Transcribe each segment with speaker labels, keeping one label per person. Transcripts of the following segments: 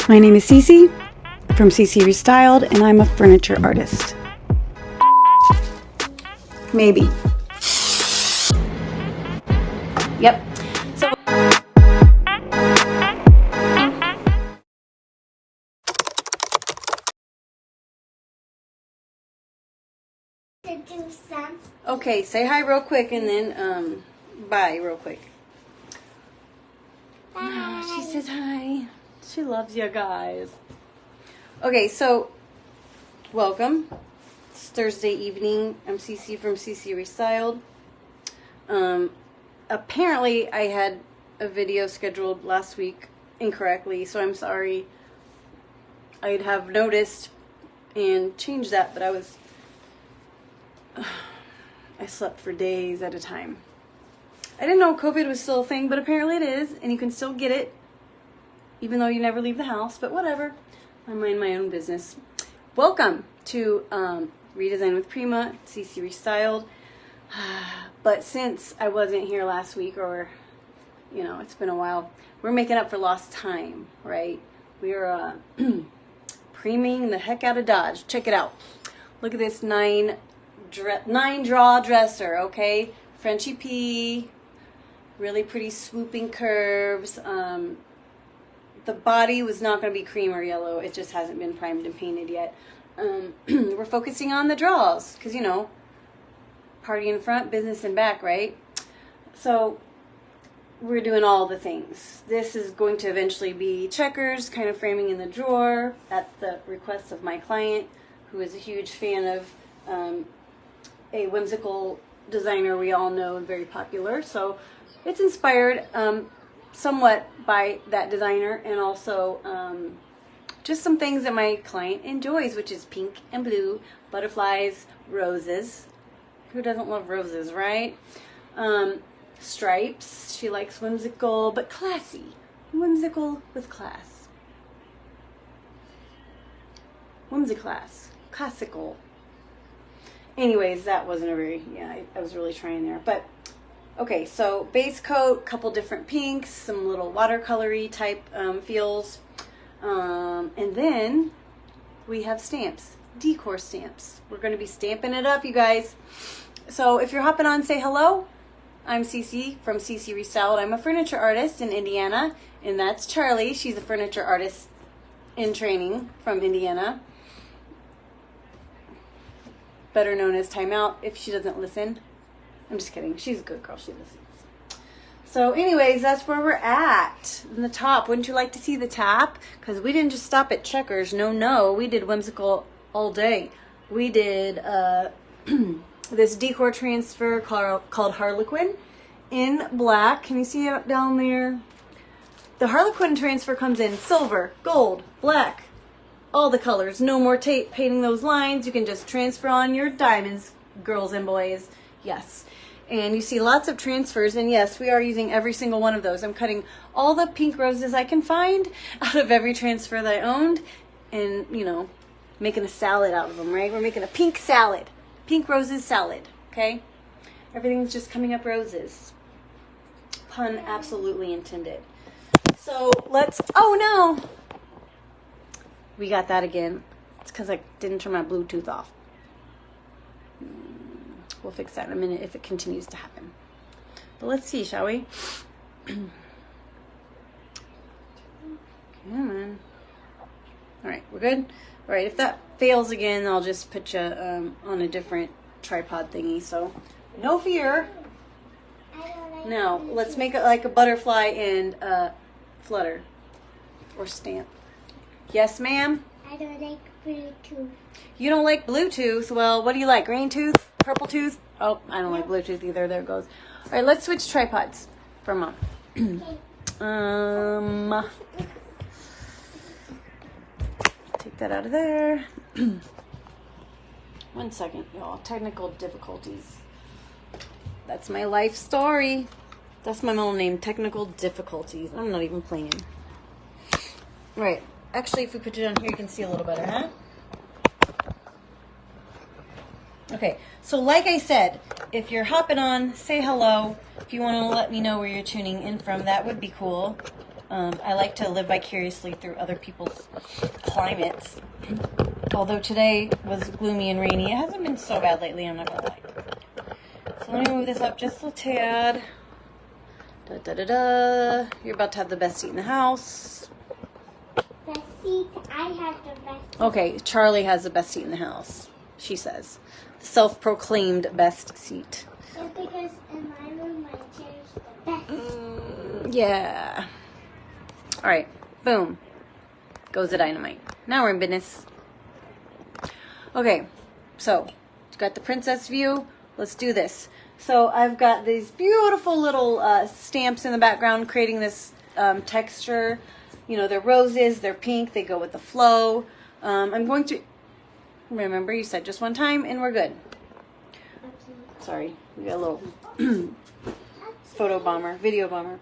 Speaker 1: My name is CeCe from CeCe ReStyled, and I'm a furniture artist. Maybe. Yep. So okay, say hi real quick and then bye real quick.
Speaker 2: Bye.
Speaker 1: She says hi. She loves you guys. Okay, so welcome. It's Thursday evening. I'm CeCe from CeCe ReStyled. Apparently I had a video scheduled last week incorrectly, so I'm sorry. I'd have noticed and changed that, but I slept for days at a time. I didn't know COVID was still a thing, but apparently it is, and you can still get it, even though you never leave the house, but whatever. I mind my own business. Welcome to Redesign with Prima, CeCe ReStyled. But since I wasn't here last week, or, it's been a while, we're making up for lost time, right? We're preeming the heck out of Dodge. Check it out. Look at this nine draw dresser, okay? Frenchy P, really pretty swooping curves. The body was not going to be cream or yellow. It just hasn't been primed and painted yet. We're focusing on the draws because, party in front, business in back, right? So we're doing all the things. This is going to eventually be checkers, kind of framing in the drawer at the request of my client, who is a huge fan of a whimsical designer we all know and very popular. So it's inspired somewhat by that designer, and also just some things that my client enjoys, which is pink and blue, butterflies, roses. Who doesn't love roses, right? Stripes. She likes whimsical but classy. Whimsical with class. Whimsiclass. Classical. Anyways, that wasn't a very, I was really trying there. But, okay, so base coat, couple different pinks, some little watercolory type feels. And then we have stamps, Decor stamps. We're going to be stamping it up, you guys. So if you're hopping on, say hello. I'm CeCe from CeCe ReStyled. I'm a furniture artist in Indiana, and that's Charlie. She's a furniture artist in training from Indiana, better known as Timeout if she doesn't listen. I'm just kidding. She's a good girl. She listens. So anyways, that's where we're at in the top. Wouldn't you like to see the top? Because we didn't just stop at checkers. No. We did whimsical all day. We did this decor transfer called Harlequin in black. Can you see it down there? The Harlequin transfer comes in silver, gold, black, all the colors. No more painting those lines. You can just transfer on your diamonds, girls and boys. Yes. And you see lots of transfers, and yes, we are using every single one of those. I'm cutting all the pink roses I can find out of every transfer that I owned, and, making a salad out of them, right? We're making a pink salad. Pink roses salad, okay? Everything's just coming up roses. Pun absolutely intended. So oh no! We got that again. It's because I didn't turn my Bluetooth off. We'll fix that in a minute if it continues to happen. But let's see, shall we? Come on. All right, we're good? All right, if that fails again, I'll just put you on a different tripod thingy. So no fear. Now, let's make it like a butterfly and flutter or stamp. Yes, ma'am?
Speaker 2: I don't like Bluetooth.
Speaker 1: You don't like Bluetooth? Well, what do you like? Green tooth? Purple tooth? Oh, I don't like Bluetooth either. There it goes. All right, let's switch tripods for Mom. Take that out of there. 1 second, y'all. Technical difficulties. That's my life story. That's my middle name, technical difficulties. I'm not even playing. Right. Actually, if we put it on here, you can see a little better, huh? Okay, so like I said, if you're hopping on, say hello. If you want to let me know where you're tuning in from, that would be cool. I like to live vicariously through other people's climates. Although today was gloomy and rainy, it hasn't been so bad lately, I'm not gonna lie. So let me move this up just a tad. Da, da, da, da. You're about to have the best seat in the house.
Speaker 2: Best seat. I have the best seat.
Speaker 1: Okay, Charlie has the best seat in the house, she says. Self-proclaimed best seat.
Speaker 2: It's because in my room, my chair's the best.
Speaker 1: Yeah. All right, boom. Goes the dynamite. Now we're in business. Okay, so got the princess view. Let's do this. So I've got these beautiful little stamps in the background creating this texture. You know, they're roses, they're pink, they go with the flow. I'm going to, remember you said just one time and we're good. Sorry, we got a little video bomber.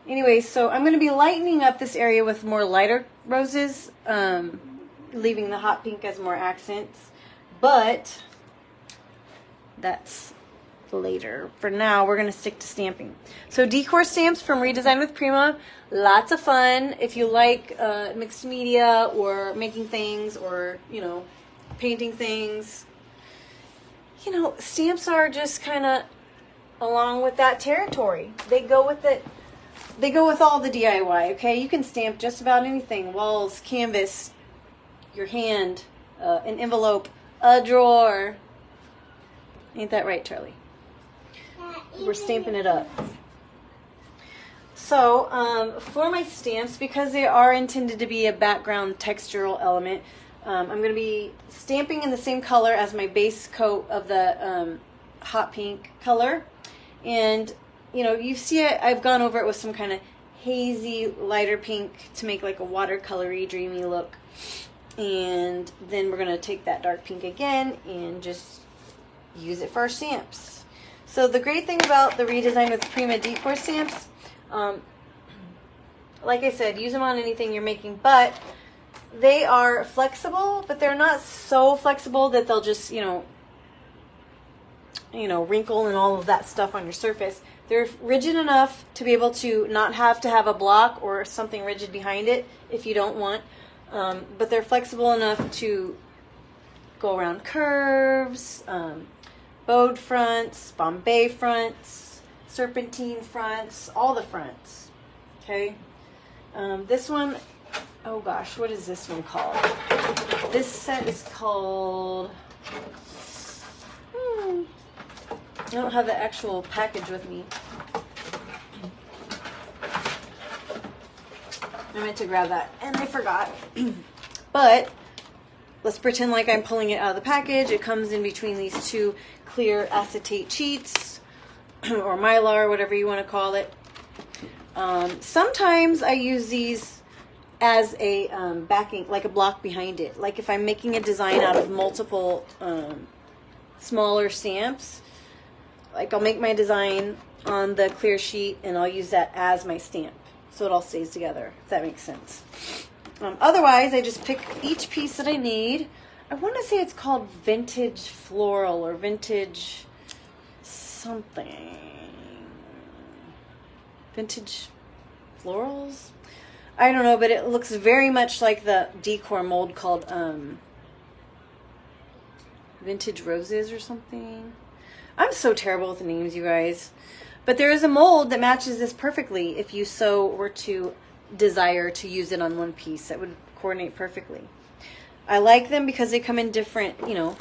Speaker 1: Anyway, so I'm going to be lightening up this area with more lighter roses, leaving the hot pink as more accents. But that's later. For now, we're going to stick to stamping. So Decor stamps from Redesign with Prima. Lots of fun. If you like mixed media or making things or, you know, painting things. You know, stamps are just kind of along with that territory. They go with it. They go with all the DIY, okay? You can stamp just about anything. Walls, canvas, your hand, an envelope, a drawer. Ain't that right, Charlie? We're stamping it up. So, for my stamps, because they are intended to be a background textural element, I'm going to be stamping in the same color as my base coat of the hot pink color. And, you know, you see it, I've gone over it with some kind of hazy, lighter pink to make like a watercolory, dreamy look. And then we're going to take that dark pink again and just use it for our stamps. So the great thing about the Redesign with Prima Decor stamps, like I said, use them on anything you're making, but they are flexible, but they're not so flexible that they'll just, you know, wrinkle and all of that stuff on your surface. They're rigid enough to be able to not have to have a block or something rigid behind it if you don't want. But they're flexible enough to go around curves, bowed fronts, Bombay fronts, serpentine fronts, all the fronts. Okay. This one, oh gosh, what is this one called? This set is called, I don't have the actual package with me. I meant to grab that and I forgot. But let's pretend like I'm pulling it out of the package. It comes in between these two clear acetate sheets or mylar, whatever you want to call it. Sometimes I use these as a backing, like a block behind it. Like if I'm making a design out of multiple smaller stamps, like I'll make my design on the clear sheet and I'll use that as my stamp. So it all stays together, if that makes sense. Otherwise, I just pick each piece that I need. I want to say it's called vintage floral or vintage something. Vintage florals? I don't know, but it looks very much like the Decor mold called Vintage Roses or something. I'm so terrible with the names, you guys. But there is a mold that matches this perfectly if you so were to desire to use it on one piece. That would coordinate perfectly. I like them because they come in different, you know,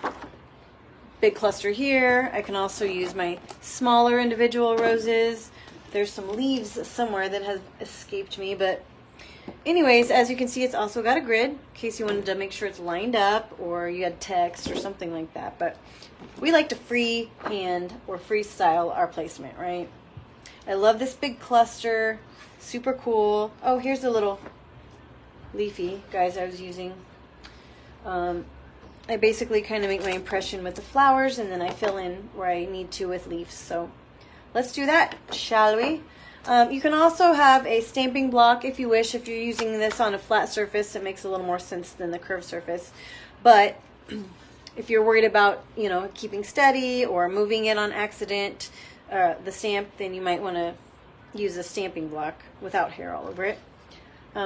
Speaker 1: big cluster here. I can also use my smaller individual roses. There's some leaves somewhere that have escaped me, but anyways, as you can see, it's also got a grid in case you wanted to make sure it's lined up or you had text or something like that. But we like to freehand or freestyle our placement, right? I love this big cluster. Super cool. Oh, here's a little leafy, guys, I was using. I basically kind of make my impression with the flowers and then I fill in where I need to with leaves. So let's do that, shall we? You can also have a stamping block if you wish. If you're using this on a flat surface, it makes a little more sense than the curved surface. But if you're worried about, you know, keeping steady or moving it on accident, the stamp, then you might want to use a stamping block without hair all over it.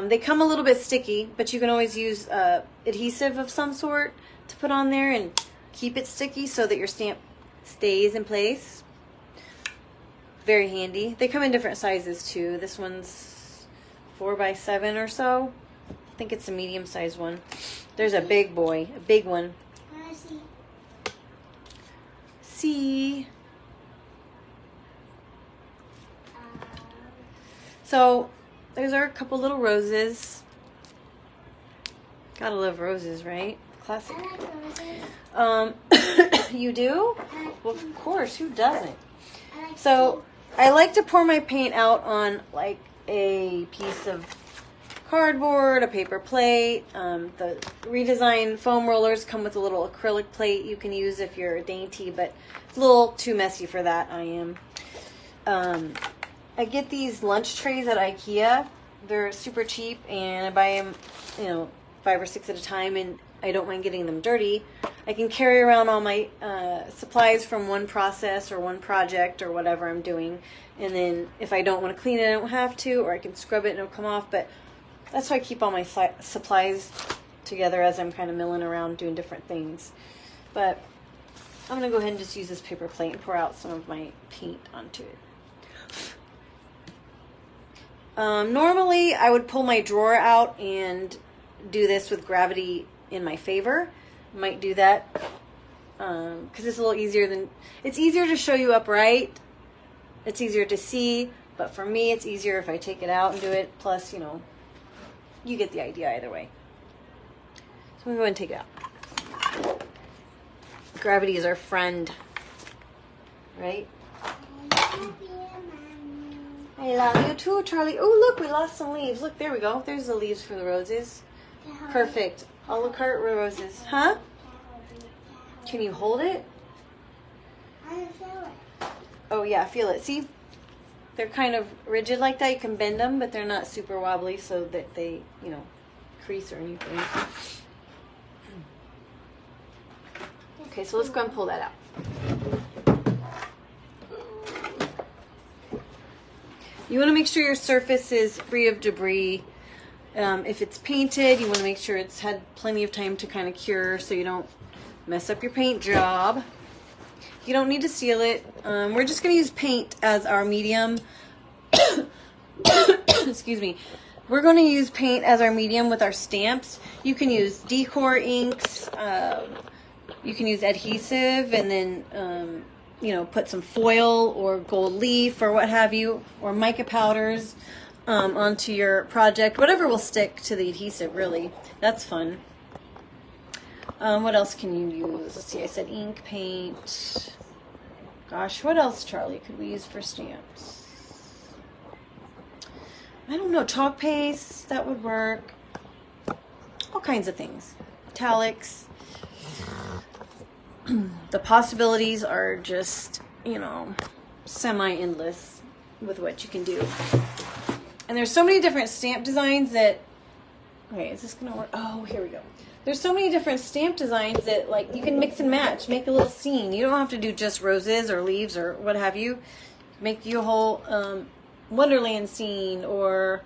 Speaker 1: They come a little bit sticky, but you can always use adhesive of some sort to put on there and keep it sticky so that your stamp stays in place. Very handy. They come in different sizes too. This one's 4x7 or so. I think it's a medium-sized one. There's a big boy, a big one. See. So there's our couple little roses. Gotta love roses, right? Classic.
Speaker 2: I like roses.
Speaker 1: You do?
Speaker 2: I like
Speaker 1: Well, of course. Who doesn't?
Speaker 2: I like
Speaker 1: So I like to pour my paint out on like a piece of cardboard, a paper plate. The redesigned foam rollers come with a little acrylic plate you can use if you're dainty, but it's a little too messy for that. I am. I get these lunch trays at IKEA. They're super cheap, and I buy them, 5 or 6 at a time, and I don't mind getting them dirty. I can carry around all my supplies from one process or one project or whatever I'm doing, and then if I don't want to clean it, I don't have to, or I can scrub it and it'll come off. But that's why I keep all my supplies together as I'm kind of milling around doing different things. But I'm going to go ahead and just use this paper plate and pour out some of my paint onto it. Normally, I would pull my drawer out and do this with gravity in my favor. Might do that because it's a little easier it's easier to show you upright. It's easier to see, but for me, it's easier if I take it out and do it. Plus, you get the idea either way. So I'm going to go ahead and take it out. Gravity is our friend, right? I love you too, Charlie. Oh, look, we lost some leaves. Look, there we go. There's the leaves for the roses. Perfect. A la carte roses. Huh? Can you hold it?
Speaker 2: I don't feel it.
Speaker 1: Oh, yeah, feel it. See? They're kind of rigid like that. You can bend them, but they're not super wobbly so that they, crease or anything. Okay, so let's go and pull that out. You want to make sure your surface is free of debris. If it's painted, you want to make sure it's had plenty of time to kind of cure so you don't mess up your paint job. You don't need to seal it. We're just going to use paint as our medium. Excuse me. We're going to use paint as our medium with our stamps. You can use Decor inks. You can use adhesive and then put some foil or gold leaf or what have you, or mica powders onto your project. Whatever will stick to the adhesive, really. That's fun. What else can you use? Let's see, I said ink, paint. Gosh, what else, Charlie, could we use for stamps? I don't know, chalk paste, that would work. All kinds of things. Metallics. The possibilities are just, semi-endless with what you can do. And there's so many different stamp designs that, okay, is this going to work? Oh, here we go. There's so many different stamp designs that, you can mix and match, make a little scene. You don't have to do just roses or leaves or what have you. Make you a whole Wonderland scene or,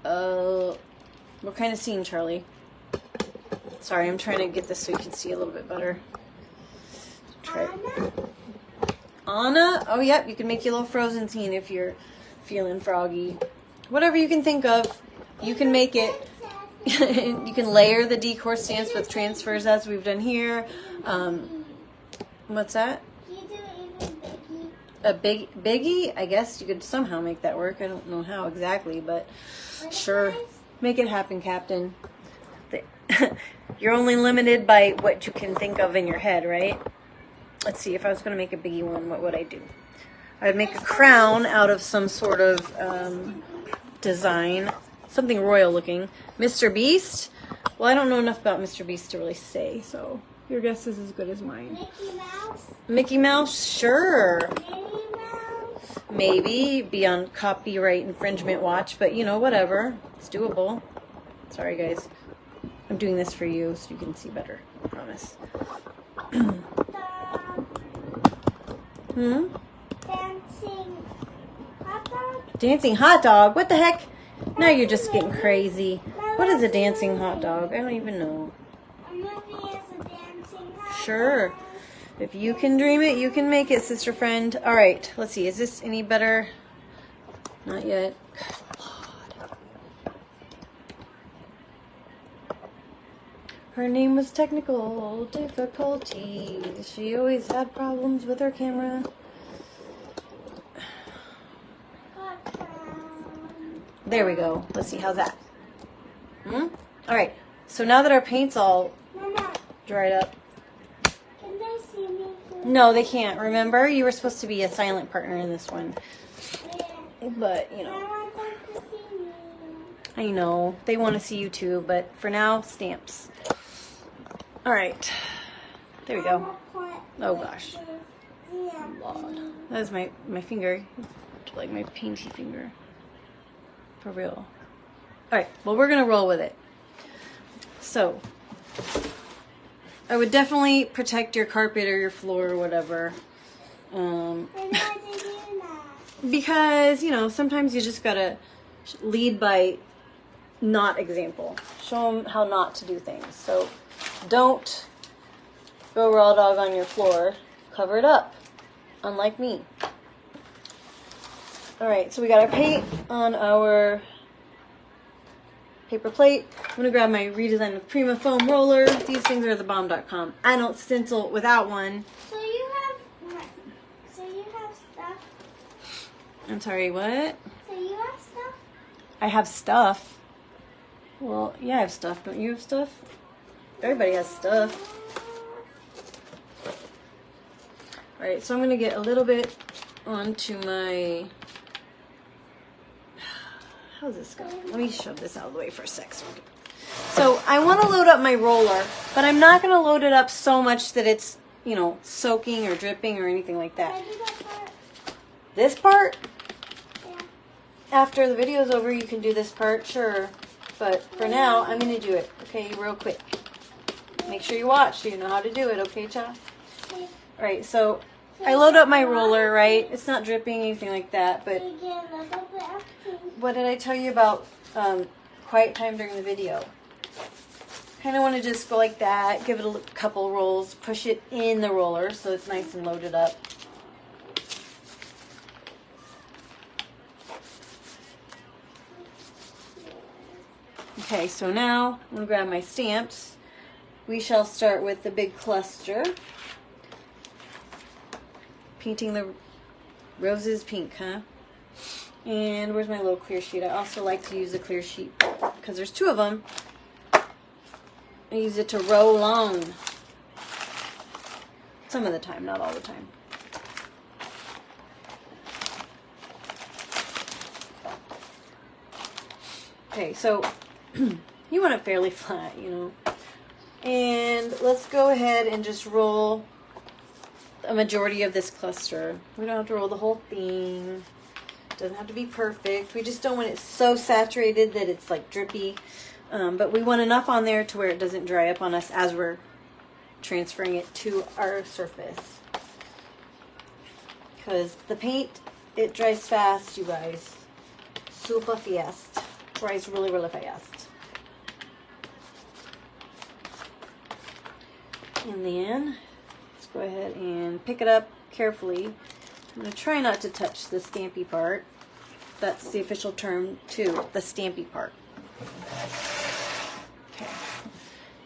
Speaker 1: what kind of scene, Charlie? Sorry, I'm trying to get this so you can see a little bit better. Anna? Oh, yep, you can make your little Frozen scene if you're feeling froggy. Whatever you can think of, you can make it. You can layer the decor stamps with transfers as we've done here. What's that? A biggie? I guess you could somehow make that work. I don't know how exactly, but sure. Make it happen, Captain. You're only limited by what you can think of in your head, right? Let's see, if I was going to make a biggie one, what would I do? I would make a crown out of some sort of design. Something royal looking. Mr. Beast? Well, I don't know enough about Mr. Beast to really say, so your guess is as good as mine.
Speaker 2: Mickey Mouse?
Speaker 1: Mickey Mouse? Sure.
Speaker 2: Minnie Mouse?
Speaker 1: Maybe. Be on copyright infringement watch, but whatever. It's doable. Sorry, guys. I'm doing this for you so you can see better. I promise.
Speaker 2: Dancing hot dog?
Speaker 1: Dancing hot dog? What the heck? Now you're just getting crazy. What is a dancing hot dog? I don't even know.
Speaker 2: A movie is a dancing hot
Speaker 1: Sure.
Speaker 2: dog.
Speaker 1: If you can dream it, you can make it, sister friend. All right, let's see. Is this any better? Not yet. Her name was Technical Difficulties. She always had problems with her camera. There we go. Let's see. How's that? All right. So now that our paint's all
Speaker 2: Mama,
Speaker 1: dried up.
Speaker 2: can they see me?
Speaker 1: No, they can't. Remember? You were supposed to be a silent partner in this one.
Speaker 2: Yeah.
Speaker 1: But, you
Speaker 2: I
Speaker 1: know.
Speaker 2: want them to see me.
Speaker 1: I know. They want to see you too. But for now, stamps. All right. There we go. Oh, gosh. Lord. That is my finger. Like my painty finger. For real. Alright, well, we're going to roll with it. So, I would definitely protect your carpet or your floor or whatever.
Speaker 2: Why do that?
Speaker 1: Because, you know, sometimes you just got to lead by not example. Show them how not to do things. So, don't go raw dog on your floor. Cover it up. Unlike me. Alright, so we got our paint on our paper plate. I'm going to grab my Redesign with Prima foam roller. These things are thebomb.com. I don't stencil without one.
Speaker 2: So you have stuff?
Speaker 1: I'm sorry, what?
Speaker 2: So you have stuff?
Speaker 1: I have stuff. Well, yeah, I have stuff. Don't you have stuff? Everybody has stuff. Alright, so I'm going to get a little bit onto my... How's this going? Let me shove this out of the way for a sec. So I want to load up my roller, but I'm not going to load it up so much that it's, you know, soaking or dripping or anything like
Speaker 2: Can
Speaker 1: that.
Speaker 2: I do that part?
Speaker 1: This part,
Speaker 2: Yeah.
Speaker 1: after the video's over, you can do this part, sure. But for now, I'm going to do it, okay, real quick. Make sure you watch so you know how to do it, okay, child?
Speaker 2: Okay.
Speaker 1: Alright, so I load up my roller, right? It's not dripping, anything like that, but
Speaker 2: We get a little bit of pink.
Speaker 1: what did I tell you about quiet time during the video? Kind of want to just go like that, give it a couple rolls, push it in the roller so it's nice and loaded up. Okay, so now I'm going to grab my stamps. We shall start with the big cluster. Painting the roses pink, huh? And where's my little clear sheet? I also like to use a clear sheet because there's two of them. I use it to roll on. Some of the time, not all the time. Okay, so you want it fairly flat, you know. And let's go ahead and just roll a majority of this cluster. We don't have to roll the whole thing. Doesn't have to be perfect. We just don't want it so saturated that it's like drippy. But we want enough on there to where it doesn't dry up on us as we're transferring it to our surface. Because the paint, it dries fast, you guys. Super fast. Dries really, really fast. And then, let's go ahead and pick it up carefully. I'm going to try not to touch the stampy part. That's the official term too, the stampy part. Okay.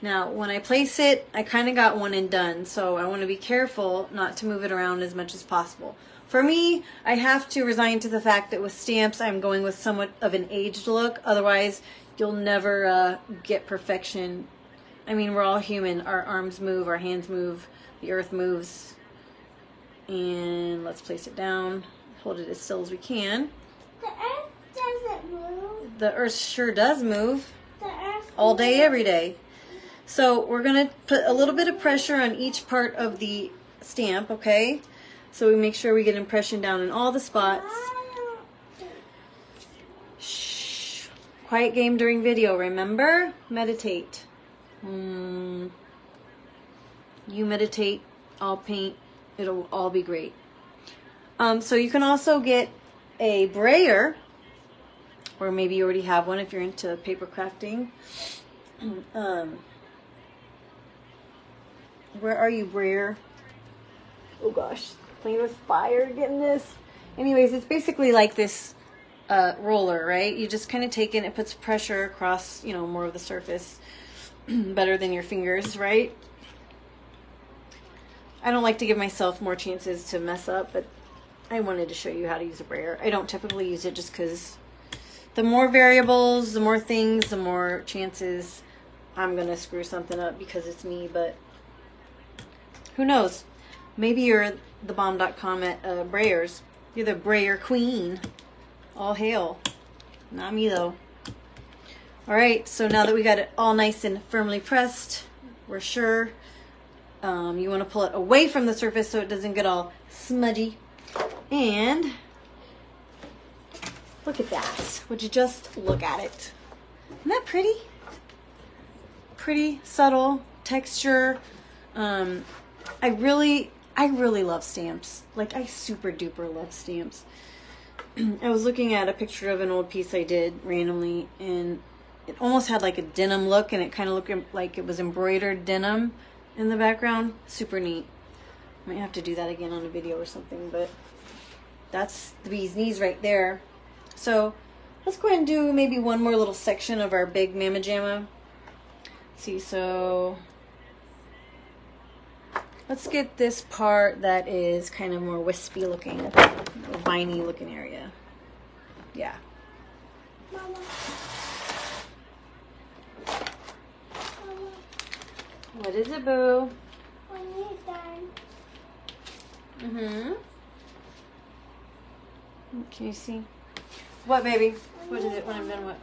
Speaker 1: Now, when I place it, I kind of got one and done, so I want to be careful not to move it around as much as possible. For me, I have to resign to the fact that with stamps, I'm going with somewhat of an aged look. Otherwise, you'll never get perfection. I mean, we're all human. Our arms move, our hands move, the earth moves. And let's place it down. Hold it as still as we can.
Speaker 2: The earth doesn't move.
Speaker 1: The earth sure does move.
Speaker 2: The earth
Speaker 1: All day,
Speaker 2: moves.
Speaker 1: every day. So we're going to put a little bit of pressure on each part of the stamp, okay? So we make sure we get impression down in all the spots. Shh. Quiet game during video, remember? Meditate. You meditate, I'll paint. It'll all be great. So you can also get a brayer or maybe you already have one if you're into paper crafting. Where are you, Brer? Oh gosh, playing with fire, getting this. Anyways, it's basically like this roller, right? You just kind of take it, it puts pressure across, you know, more of the surface. Better than your fingers, right? I don't like to give myself more chances to mess up, but I wanted to show you how to use a brayer. I don't typically use it just because the more variables, the more things, the more chances I'm going to screw something up because it's me, but who knows? Maybe you're thebomb.com at brayers. You're the brayer queen. All hail. Not me, though. All right, so now that we got it all nice and firmly pressed, we're sure you want to pull it away from the surface so it doesn't get all smudgy. And look at that. Would you just look at it? Isn't that pretty? Pretty, subtle texture. I really love stamps. Like, I super duper love stamps. I was looking at a picture of an old piece I did randomly, and it almost had like a denim look, and it kind of looked like it was embroidered denim in the background. Super neat. Might have to do that again on a video or something, but that's the bee's knees right there. So let's go ahead and do maybe one more little section of our big Mama Jamma. See, so let's get this part that is kind of more wispy looking, viney looking area. Yeah.
Speaker 2: Mama.
Speaker 1: What is it, boo?
Speaker 2: When you're done.
Speaker 1: Mm-hmm. Can you see? What, baby? What is it when I'm done what?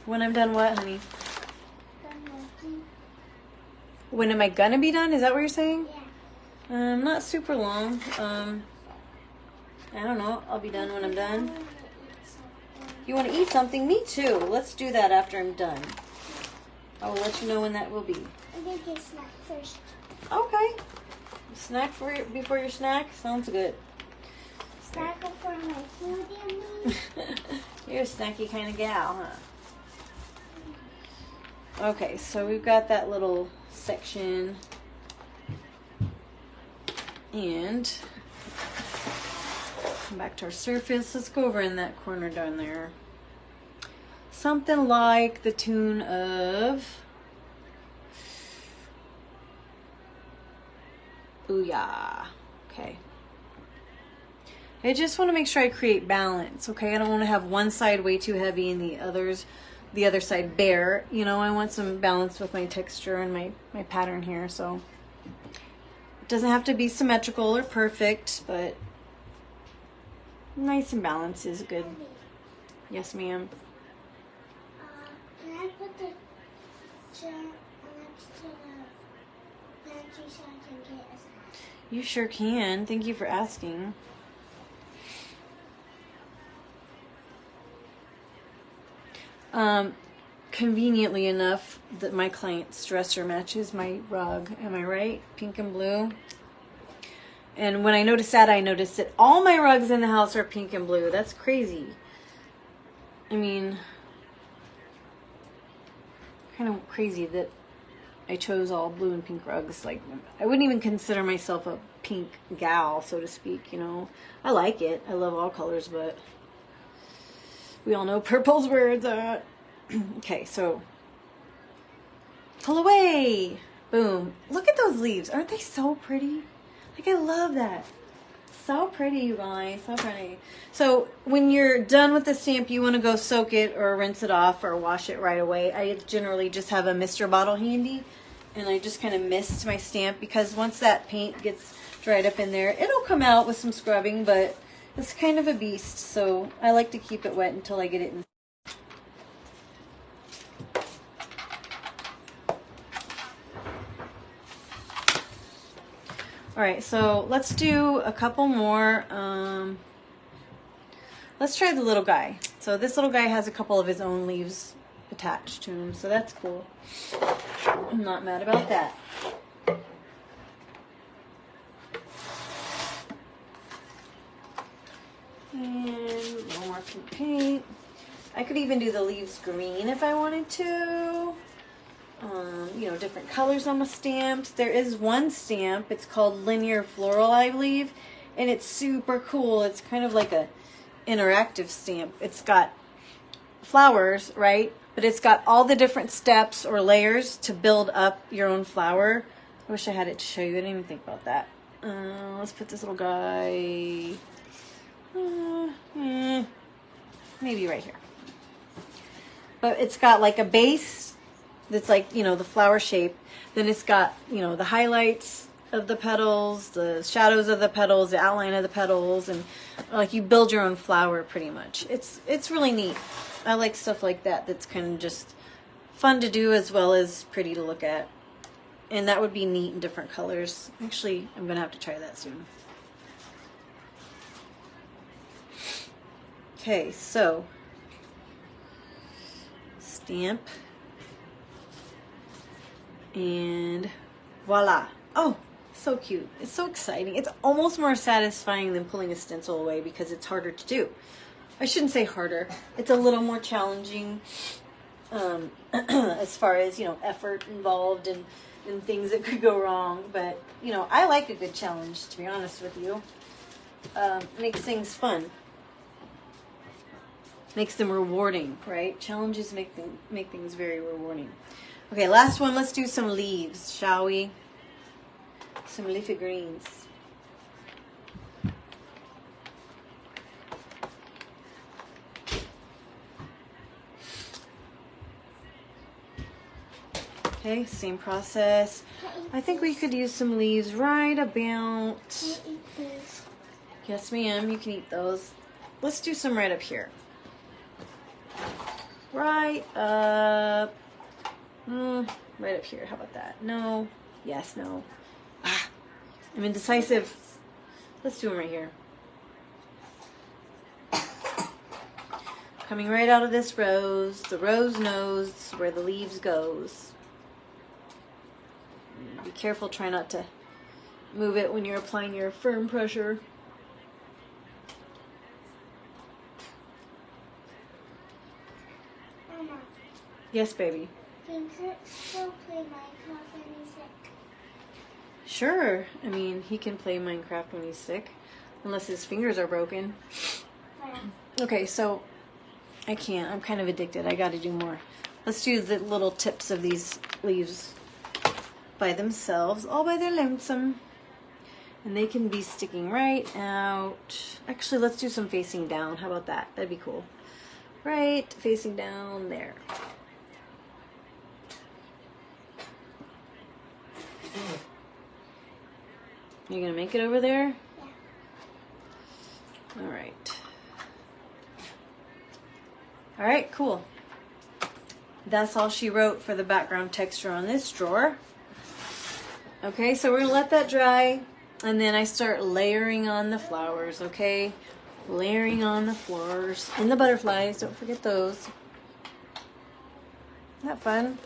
Speaker 1: When I'm done what, honey? When am I gonna be done? Is that what you're saying?
Speaker 2: Yeah.
Speaker 1: Not super long. I don't know. I'll be done when I'm done. You want to eat something? Me too. Let's do that after I'm done. I will let you know when that will be.
Speaker 2: I'm gonna get a snack first.
Speaker 1: Okay. Snack before your snack? Sounds good.
Speaker 2: Snack before my food, yummy.
Speaker 1: You're a snacky kind of gal, huh? Okay, so we've got that little section. And come back to our surface. Let's go over in that corner down there. Something like the tune of Booyah. Okay. I just want to make sure I create balance, okay? I don't want to have one side way too heavy and the other side bare. You know, I want some balance with my texture and my pattern here, so it doesn't have to be symmetrical or perfect, but nice and balanced is good. Yes, ma'am.
Speaker 2: Can I put the chair next to the pantry so I can get a snack?
Speaker 1: You sure can. Thank you for asking. Conveniently enough, that my client's dresser matches my rug. Am I right? Pink and blue. And when I noticed that, I noticed that all my rugs in the house are pink and blue. That's crazy. I mean, kind of crazy that I chose all blue and pink rugs. Like, I wouldn't even consider myself a pink gal, so to speak, you know. I like it. I love all colors, but we all know purple's where it's at. Okay, so pull away. Boom. Look at those leaves. Aren't they so pretty? Like, I love that. So pretty, you guys. So pretty. So when you're done with the stamp, you want to go soak it or rinse it off or wash it right away. I generally just have a mister bottle handy, and I just kind of mist my stamp, because once that paint gets dried up in there, it'll come out with some scrubbing, but it's kind of a beast, so I like to keep it wet until I get it in. All right, so let's do a couple more. Let's try the little guy. So this little guy has a couple of his own leaves attached to him, so that's cool. I'm not mad about that. And a little more pink paint. I could even do the leaves green if I wanted to. You know, different colors on the stamps. There is one stamp. It's called Linear Floral, I believe. And it's super cool. It's kind of like a interactive stamp. It's got flowers, right? But it's got all the different steps or layers to build up your own flower. I wish I had it to show you. I didn't even think about that. Let's put this little guy... maybe right here. But it's got like a base that's like, you know, the flower shape. Then it's got, you know, the highlights of the petals, the shadows of the petals, the outline of the petals, and like you build your own flower pretty much. It's really neat. I like stuff like that. That's kind of just fun to do as well as pretty to look at. And that would be neat in different colors. Actually, I'm going to have to try that soon. Okay, so stamp. And voila. Oh, so cute. It's so exciting. It's almost more satisfying than pulling a stencil away because it's harder to do. I shouldn't say harder. It's a little more challenging as far as, you know, effort involved and things that could go wrong. But, you know, I like a good challenge, to be honest with you. Makes things fun. Makes them rewarding, right? Challenges make things very rewarding. Okay, last one. Let's do some leaves, shall we? Some leafy greens. Okay, same process. I think we could use some leaves right about... Yes, ma'am, you can eat those. Let's do some right up here. Right up... right up here. How about that? No. Yes, no. Ah, I'm indecisive. Let's do them right here. Coming right out of this rose. The rose knows where the leaves goes. Be careful, try not to move it when you're applying your firm pressure.
Speaker 2: Mama,
Speaker 1: Yes, baby.
Speaker 2: can Kurt still play Minecraft when he's sick?
Speaker 1: Sure. I mean, he can play Minecraft when he's sick. Unless his fingers are broken.
Speaker 2: Yeah.
Speaker 1: Okay, so I can't. I'm kind of addicted. I got to do more. Let's do the little tips of these leaves by themselves, all by their lonesome. And they can be sticking right out. Actually, let's do some facing down. How about that? That'd be cool. Right, facing down there. You're going to make it over there?
Speaker 2: Yeah.
Speaker 1: All right. All right, cool. That's all she wrote for the background texture on this drawer. Okay, so we're going to let that dry, and then I start layering on the flowers, okay? Layering on the flowers. And the butterflies, don't forget those. Isn't that fun?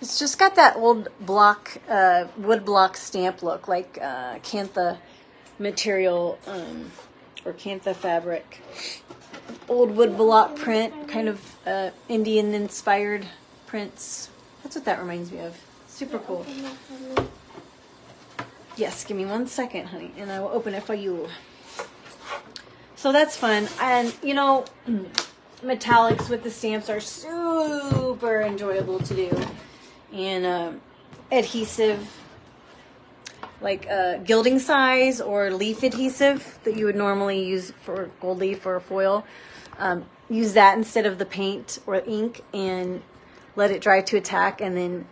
Speaker 1: It's just got that old block, wood block stamp look, like Cantha material, or Cantha fabric. Old wood block print, kind of Indian-inspired prints. That's what that reminds me of. Super cool. Yes, give me 1 second, honey, and I will open it for you. So that's fun. And, you know, metallics with the stamps are super enjoyable to do. And adhesive, like gilding size or leaf adhesive that you would normally use for gold leaf or foil. Use that instead of the paint or ink and let it dry to a tack, and then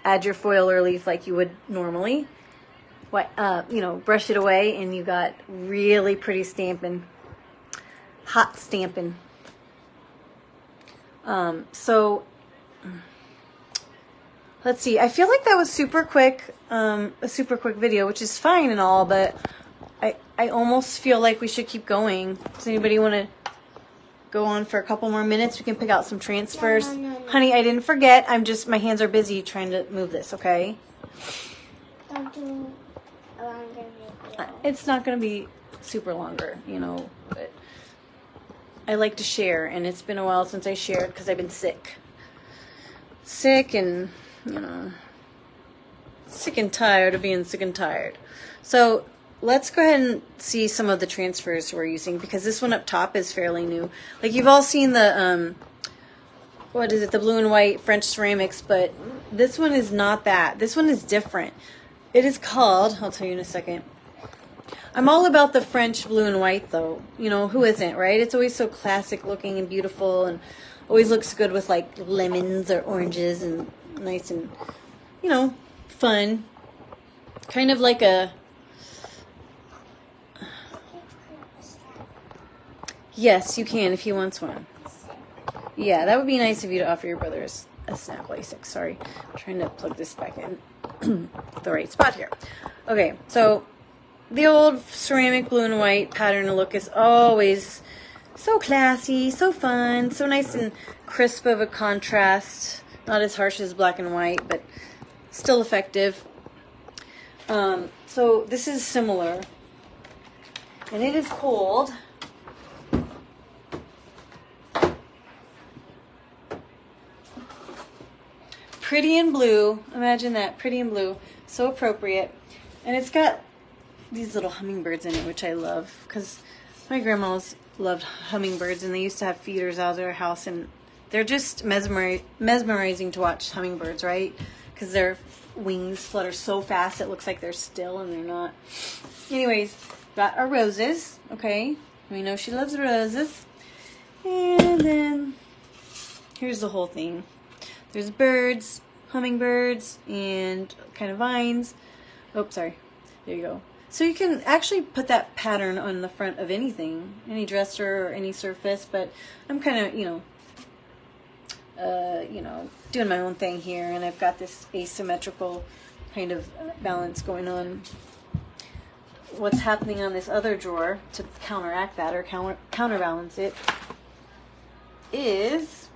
Speaker 1: add your foil or leaf like you would normally. You know, brush it away, and you got really pretty stamping, hot stamping. So let's see. I feel like that was super quick, a super quick video, which is fine and all, but I almost feel like we should keep going. Does anybody want to go on for a couple more minutes? We can pick out some transfers.
Speaker 2: No.
Speaker 1: Honey, I didn't forget. My hands are busy trying to move this, okay?
Speaker 2: Don't do a longer video.
Speaker 1: It's not going to be super longer, you know, but I like to share, and it's been a while since I shared because I've been sick and, you know, sick and tired of being sick and tired. So let's go ahead and see some of the transfers we're using, because this one up top is fairly new. Like, you've all seen the, what is it, the blue and white French ceramics, but this one is not that. This one is different. It is called, I'll tell you in a second. I'm all about the French blue and white, though. You know, who isn't, right? It's always so classic looking and beautiful, and always looks good with, like, lemons or oranges, and nice and, you know, fun. Kind of like a... Yes, you can if he wants one. Yeah, that would be nice of you to offer your brother a snap LASIK. Sorry, I'm trying to plug this back in the right spot here. Okay, so the old ceramic blue and white pattern look is always so classy, so fun, so nice and crisp of a contrast. Not as harsh as black and white, but still effective. So this is similar, and it is called Pretty in Blue. Imagine that, Pretty in Blue. So appropriate. And it's got these little hummingbirds in it, which I love, because my grandmas loved hummingbirds, and they used to have feeders out of their house, and they're just mesmerizing to watch hummingbirds, right? Because their wings flutter so fast it looks like they're still, and they're not. Anyways, got our roses, okay? We know she loves roses. And then here's the whole thing. There's birds, hummingbirds, and kind of vines. Oh, sorry. There you go. So you can actually put that pattern on the front of anything, any dresser or any surface, but I'm kind of, doing my own thing here, and I've got this asymmetrical kind of balance going on. What's happening on this other drawer to counteract that or counterbalance it is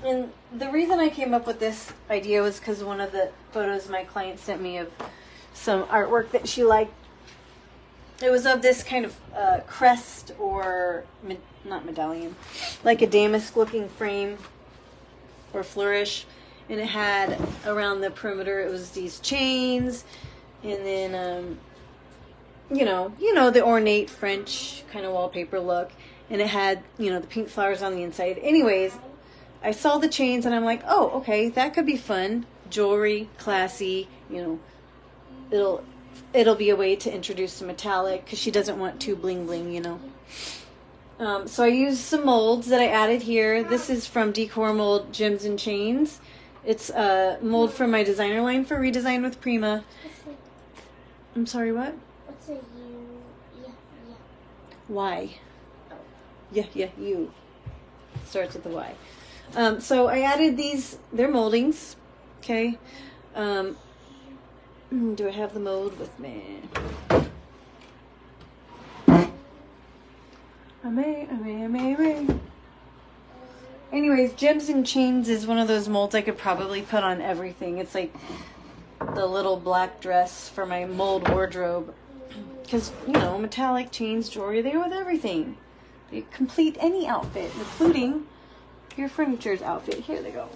Speaker 1: and the reason I came up with this idea was because one of the photos my client sent me of some artwork that she liked. It was of this kind of crest or, not medallion, like a damask looking frame or flourish. And it had around the perimeter, it was these chains, and then, the ornate French kind of wallpaper look. And it had, the pink flowers on the inside. Anyways, I saw the chains and I'm like, oh, okay, that could be fun. Jewelry, classy, it'll be a way to introduce some metallic, because she doesn't want too bling bling, So I used some molds that I added here. This is from Decor mold Gems and Chains. It's a mold from my designer line for Redesign with Prima. I'm sorry, what?
Speaker 2: What's a U? Yeah.
Speaker 1: Y. Oh. Yeah, U. Starts with the Y. So I added these, they're moldings, okay? Do I have the mold with me? I may. Anyways, Gems and Chains is one of those molds I could probably put on everything. It's like the little black dress for my mold wardrobe. Because, metallic chains, jewelry, they go with everything. They complete any outfit, including your furniture's outfit. Here they go.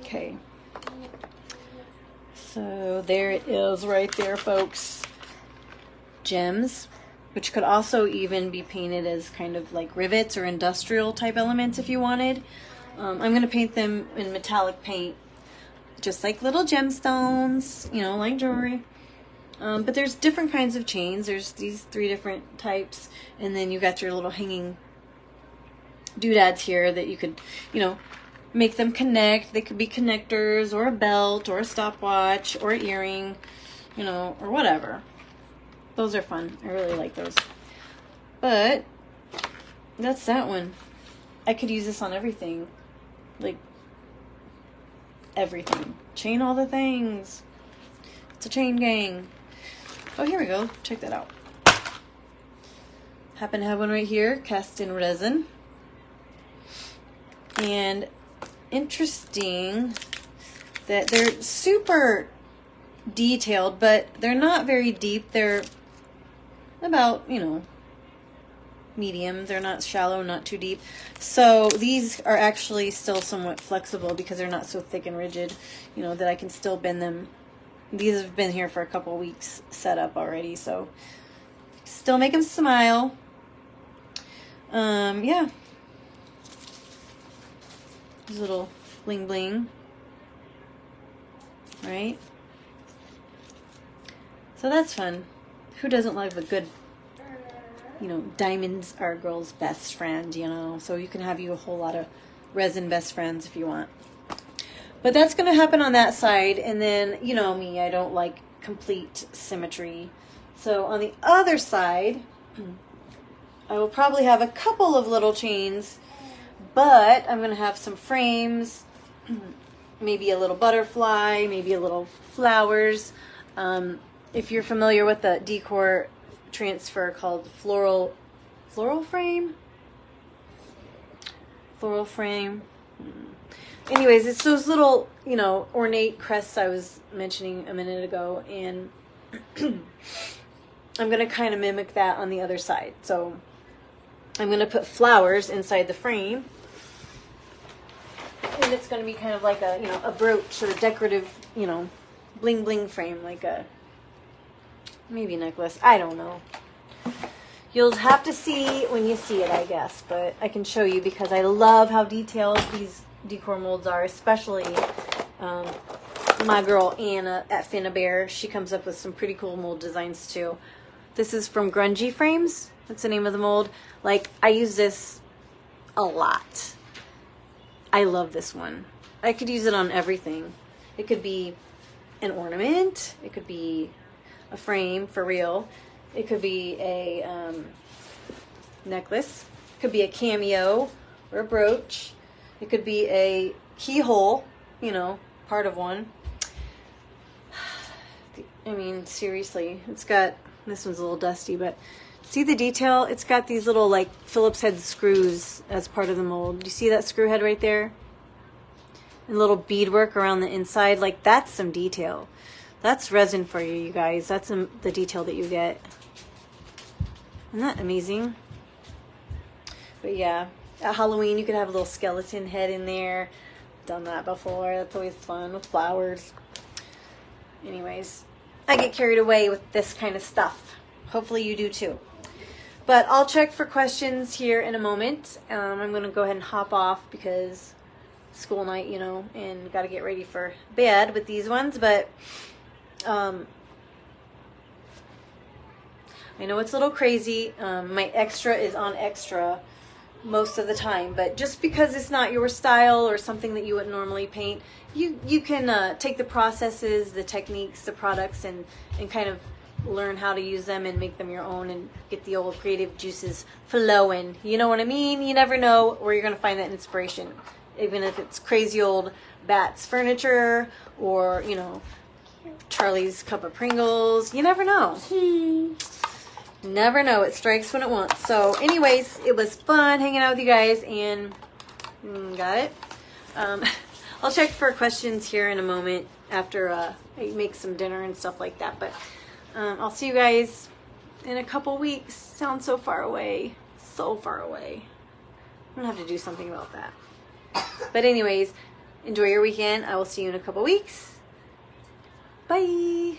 Speaker 1: Okay. So there it is right there, folks. Gems, which could also even be painted as kind of like rivets or industrial type elements if you wanted. I'm going to paint them in metallic paint, just like little gemstones, like jewelry. But there's different kinds of chains. There's these 3 different types, and then you got your little hanging doodads here that you could, make them connect. They could be connectors, or a belt, or a stopwatch, or an earring, or whatever. Those are fun. I really like those. But that's that one. I could use this on everything. Like, everything. Chain all the things. It's a chain gang. Oh, here we go. Check that out. Happen to have one right here, cast in resin. And interesting that they're super detailed, but they're not very deep. They're about, you know, medium. They're not shallow, not too deep. So these are actually still somewhat flexible because they're not so thick and rigid, you know, that I can still bend them. These have been here for a couple weeks set up already, so still make them smile. Yeah. These little bling bling. Right? So that's fun. Who doesn't love a good, you know, diamonds are a girl's best friend, you know, so you can have you a whole lot of resin best friends if you want. But that's going to happen on that side, and then, you know me, I don't like complete symmetry. So on the other side, I will probably have a couple of little chains, but I'm going to have some frames, maybe a little butterfly, maybe a little flowers. If you're familiar with the Decor transfer called floral frame. Anyways, it's those little, you know, ornate crests I was mentioning a minute ago, and I'm going to kind of mimic that on the other side. So I'm going to put flowers inside the frame, and it's going to be kind of like a, you know, a brooch or a decorative, you know, bling bling frame, like a maybe necklace. I don't know. You'll have to see when you see it, I guess, but I can show you because I love how detailed these Decor molds are, especially my girl Anna at Finnabear. She comes up with some pretty cool mold designs too. This is from Grungy Frames. That's the name of the mold. Like, I use this a lot. I love this one. I could use it on everything. It could be an ornament. It could be a frame for real. It could be a necklace. It could be a cameo or a brooch. It could be a keyhole, you know, part of one. I mean, seriously, it's got, this one's a little dusty, but see the detail? It's got these little, like, Phillips head screws as part of the mold. Do you see that screw head right there? And little beadwork around the inside. Like, that's some detail. That's resin for you, you guys. That's the detail that you get. Isn't that amazing? But yeah, at Halloween you could have a little skeleton head in there. Done that before. That's always fun with flowers. Anyways, I get carried away with this kind of stuff. Hopefully you do too. But I'll check for questions here in a moment. I'm going to go ahead and hop off because school night, you know, and got to get ready for bed with these ones. But I know it's a little crazy. My extra is on extra most of the time, but just because it's not your style or something that you would normally paint, you can take the processes, the techniques, the products, and kind of learn how to use them and make them your own and get the old creative juices flowing. You know what I mean? You never know where you're going to find that inspiration, even if it's crazy old Bats furniture or, you know, Charlie's cup of Pringles. You never know. Never know. It strikes when it wants. So anyways, it was fun hanging out with you guys, and got it. I'll check for questions here in a moment after I make some dinner and stuff like that. But I'll see you guys in a couple weeks. Sounds so far away. So far away. I'm going to have to do something about that. But anyways, enjoy your weekend. I will see you in a couple weeks. Bye.